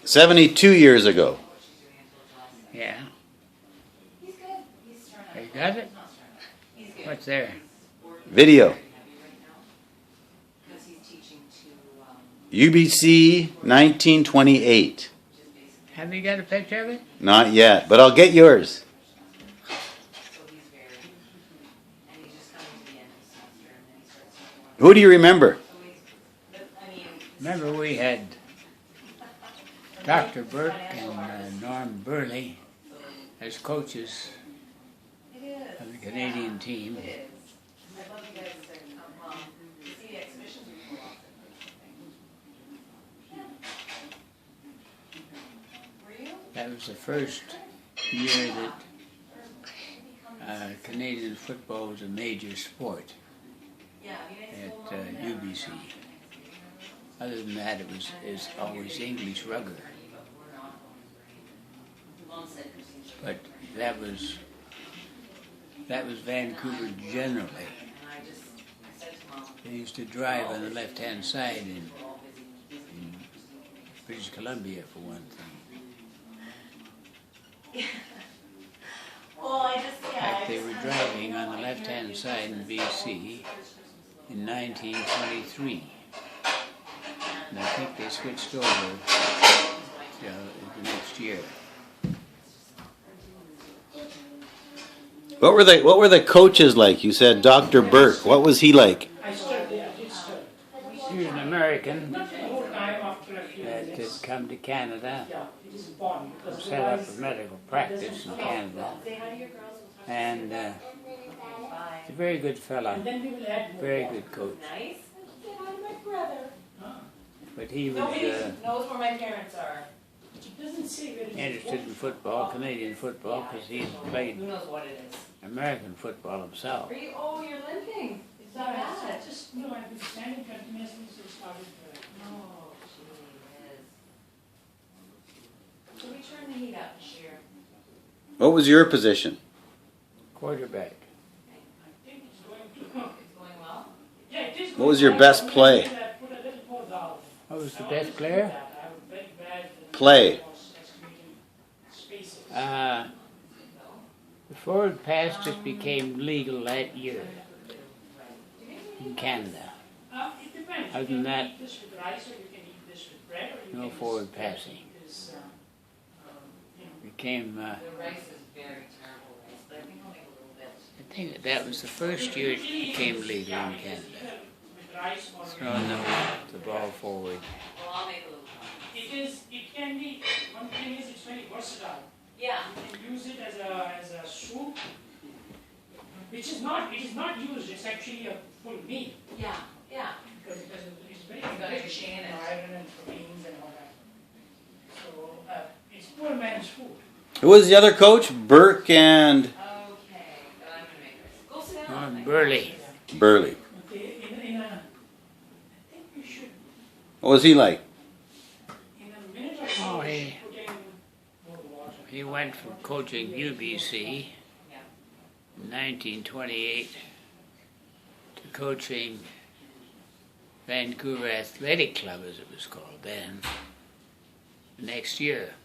72 years ago. Yeah. You got it? What's there? Video. UBC 1928. Have you got a picture of it? Not yet, but I'll get yours. Who do you remember? Remember we had Dr. Burke and Norm Burley as coaches of the Canadian team. That was the first year that Canadian football was a major sport at UBC. Other than that, it was always English rugger. But that was Vancouver generally. They used to drive on the left-hand side in British Columbia, for one thing. In fact, they were driving on the left-hand side in BC in 1923. And I think they switched over the next year. What were the coaches like? You said Dr. Burke. What was he like? He was an American that had come to Canada and set up a medical practice in Canada. And he's a very good fellow, very good coach. But he was knows where my parents are. interested in football, Canadian football, because he had played American football himself. Oh, you're limping. It's not bad. Just, no, I've been standing continuously, so it started. Oh, jeez. So we turn the heat up this year. What was your position? Quarterback. I think it's going well? Yeah, it is. What was your best play? What was the best player? Play. The forward pass just became legal that year in Canada. Other than that, no forward passing. Became. I think that was the first year it became legal in Canada. Throwing the ball forward. It can be, one thing is it's very versatile. Yeah. You can use it as a swoop, which is not, it is not used, it's actually a full meal. Yeah, yeah. Because it's very You've got to chain it. iron and proteins and all that. So it's poor man's food. Who was the other coach? Burke and Okay, but I'm going to make this. Go sit down. Norm Burley. Burley. Okay, I think you should, What was he like? in a minute or so, Oh, put in more water. He went from coaching UBC in 1928 to coaching Vancouver Athletic Club, as it was called then, the next year.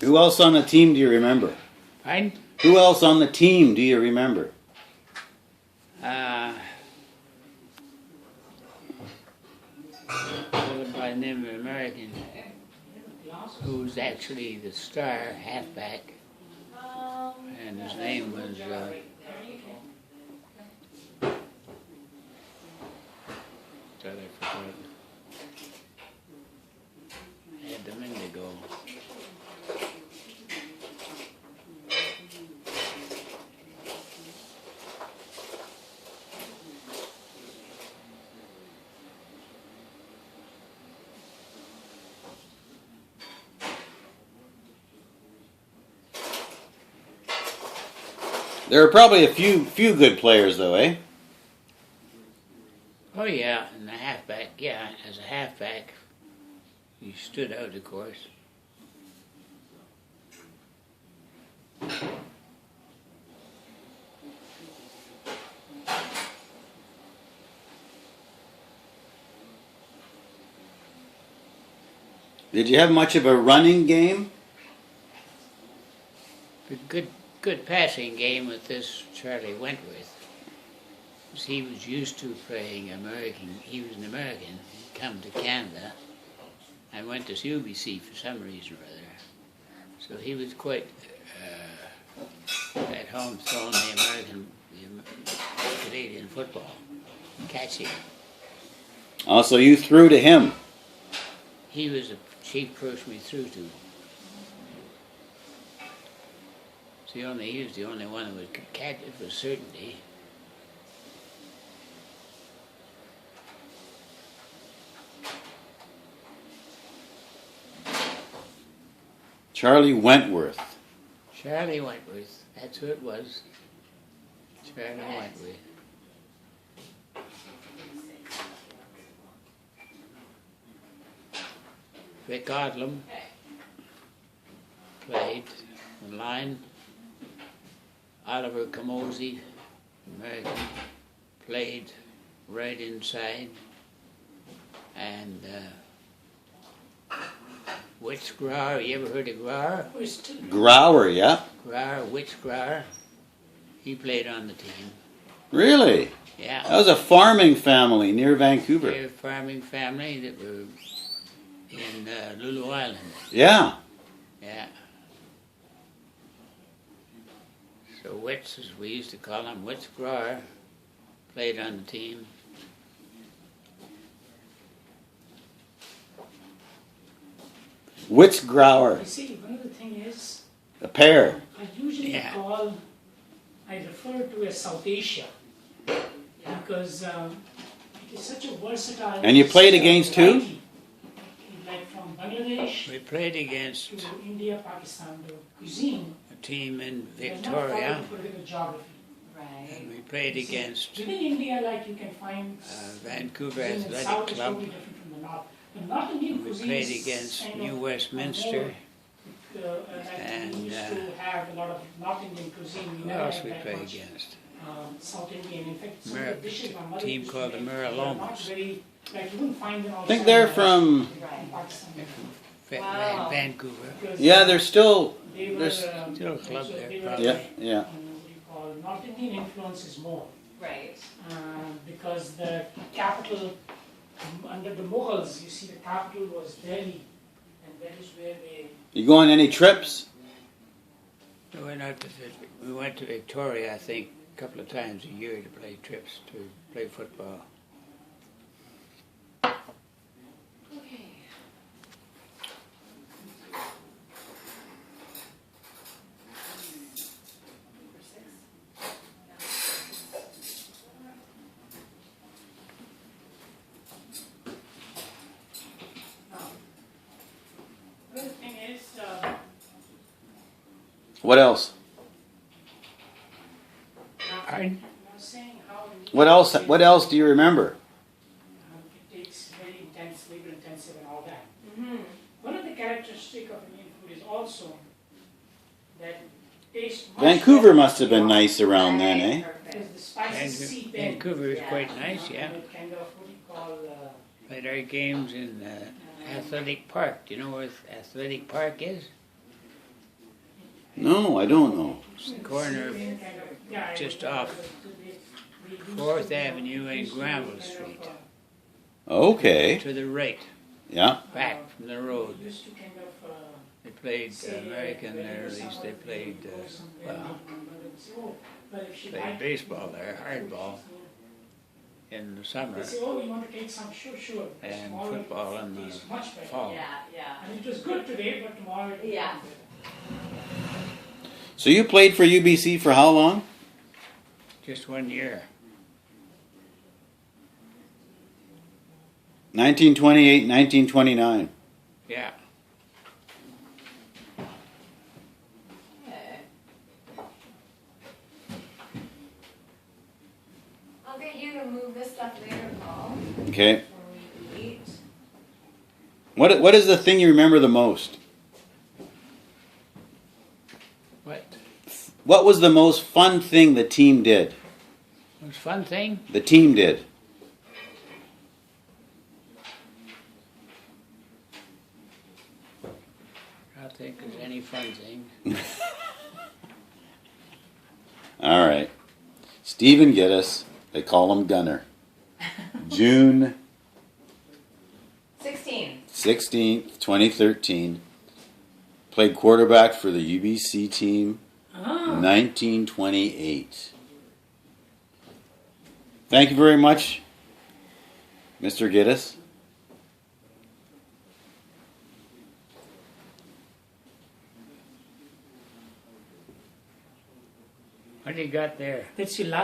Who else on the team do you remember? Pardon? Who else on the team do you remember? By the name of an American, who's actually the star halfback, and his name was I forgot. I had them in to go. There are probably a few good players, though, eh? Oh yeah, and the halfback, yeah, as a halfback, he stood out, of course. Did you have much of a running game? A good passing game with this Charlie Wentworth. 'Cause he was used to playing American. He was an American. He come to Canada and went to UBC for some reason or other. So he was quite at home throwing the Canadian football, catching. Oh, so you threw to him. He was a chief person we threw to. He was the only one who could catch it for certainty. Charlie Wentworth. Charlie Wentworth, that's who it was. Charlie Wentworth. Vic Odlum played in line. Oliver Camosi, American, played right inside. And Witz Grauer, you ever heard of Grauer? Grauer, yeah. Grauer, Witz Grauer, he played on the team. Really? Yeah. That was a farming family near Vancouver. They're a farming family that were in Lulu Island. Yeah. Yeah. So Witz, as we used to call him, Witz Grauer, played on the team. Witz Grauer. You see, one of the thing is, A pair. I usually I refer to as South Asia because it is such a versatile. And you played against who? variety. Like from Bangladesh We played against to India, Pakistan, the cuisine. a team in does not follow Victoria, the political geography. Right. and we played against Within India, like you can find Vancouver cuisine in the Athletic south is Club. totally different from the north. The North Indian We cuisine played is against kind New of Westminster. more, like And, we used to have a lot of North Indian cuisine. We Who never else had we that played much, against? South Indian. In fact, some Mira- of the dishes my mother team used to called the make, Mira they're not Lomas. very, like you wouldn't find them I think they're from. in Pakistan. Wow. Vancouver. Because, Yeah, they're still. they were, there's- Still a club so there, they were, probably. Yeah, yeah. what do you call, North Indian influence is more. Right. Because the capital, under the Mughals, you see the capital was Delhi, and that is where they. You go on any trips? We went to Victoria, I think, a couple of times a year to play trips to play football. Okay. Number 6. The other thing is, What else? Pardon? I was saying how. What else? What else do you remember? It takes very intense, labor intensive, and all that. Mm-hmm. One of the characteristics of Indian food is also that it tastes much Vancouver better must have been nice around then, eh? because the spices seep in. Vancouver is Yeah. quite nice, yeah. And it kind of what do you call Played our games in Athletic Park. Do you know where Athletic Park is? No, I don't know. It's the corner of kind of, yeah, just it- off we used 4th to- Avenue and used to Granville kind of, Street. Okay. To the right, Yeah. back from the road. used to kind of They played say, American when there, you at go least they somewhere, played, you go somewhere, well, and say, oh, but if she played liked baseball there, hardball, in the summer, They say, oh, you want to take some, sure. and Tomorrow football it in the tastes much better. fall. Yeah, yeah. And it was good today, but tomorrow it will be Yeah. better. So you played for UBC for how long? Just 1 year. 1928, 1929. Yeah. Okay. I'll get you to move this stuff later, Paul, Okay. before we eat. What is the thing you remember the most? What? What was the most fun thing the team did? Most fun thing? The team did. I don't think there's any fun thing. All right. Stephen Gittus, they call him Gunner. June 16th, 2013. Played quarterback for the UBC team. 1928. Thank you very much, Mr. Gittus. What do you got there? That's your last.